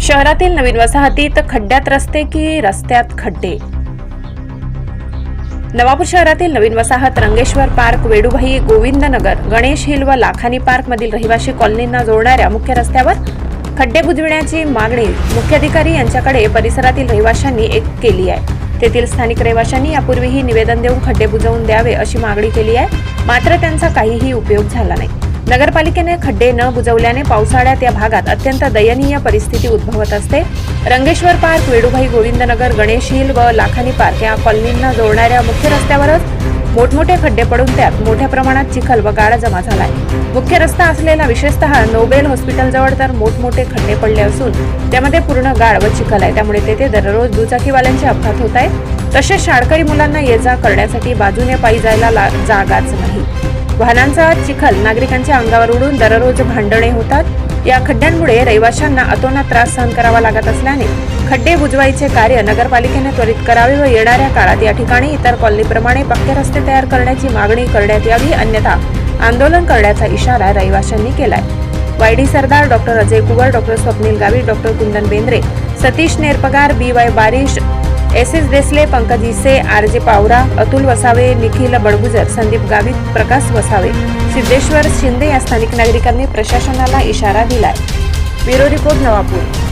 शहरातील नवीन वसाहतीत खड्ड्यात रस्ते की रस्त्यात खड्डे। नवापूर शहरातील नवीन वसाहत रंगेश्वर पार्क, वेडूभाई, गोविंदनगर, गणेश हिल व लाखानी पार्क मधील रहिवासी कॉलनींना जोडणाऱ्या मुख्य रस्त्यावर खड्डे बुजविण्याची मागणी मुख्याधिकारी यांच्याकडे परिसरातील रहिवाशांनी केली आहे। तेथील स्थानिक रहिवाशांनी यापूर्वीही निवेदन देऊन खड्डे बुजवून द्यावे अशी मागणी केली आहे, मात्र त्यांचा काहीही उपयोग झाला नाही। नगरपालिकेने खड्डे न बुजवल्याने पावसाळ्यात या भागात अत्यंत दयनीय परिस्थिती उद्भवत असते। रंगेश्वर पार्क, वेडूभाई, गोविंदनगर, गणेश हिल व लाखानी पार्क या कॉलनींना जोडणाऱ्या मुख्य रस्त्यावरच मोठमोठे खड्डे पडून त्यात मोठ्या प्रमाणात चिखल व गाळ जमा झालाय। मुख्य रस्ता असलेला विशेषतः नोबेल हॉस्पिटल जवळ तर मोठमोठे खड्डे पडले असून त्यामध्ये पूर्ण गाळ व चिखल आहे। त्यामुळे तेथे दररोज दुचाकीवाल्यांचे अपघात होत आहेत। तसेच शाळकरी मुलांना ये-जा करण्यासाठी बाजूने पायी जायला जागाच नाही। वाहनांचा चिखल नागरिकांच्या अंगावर उडून दररोज भांडणे होतात। या खड्ड्यांमुळे रहिवाशांना अतोनात त्रास सहन करावा लागत असल्याने खड्डे बुजवायचे कार्य नगरपालिकेने त्वरित करावे व येणाऱ्या काळात या ठिकाणी इतर कॉलनीप्रमाणे पक्के रस्ते तयार करण्याची मागणी करण्यात यावी, अन्यथा आंदोलन करण्याचा इशारा रहिवाशांनी केलाय। YD Sardar, doctor Ajay Kuwar, doctor Swapnil Gavi, doctor Kundan Bendre, Satish Nerpagar, BY Barish, SS Desale, Pankaj Ise, RJ Pawara, Atul Vasave, Nikhil Badgujar, Sandeep Gavit, प्रकाश वसावे, सिद्धेश्वर शिंदे या स्थानिक नागरिकांनी प्रशासनाला इशारा दिलाय। Bureau report, Navapur.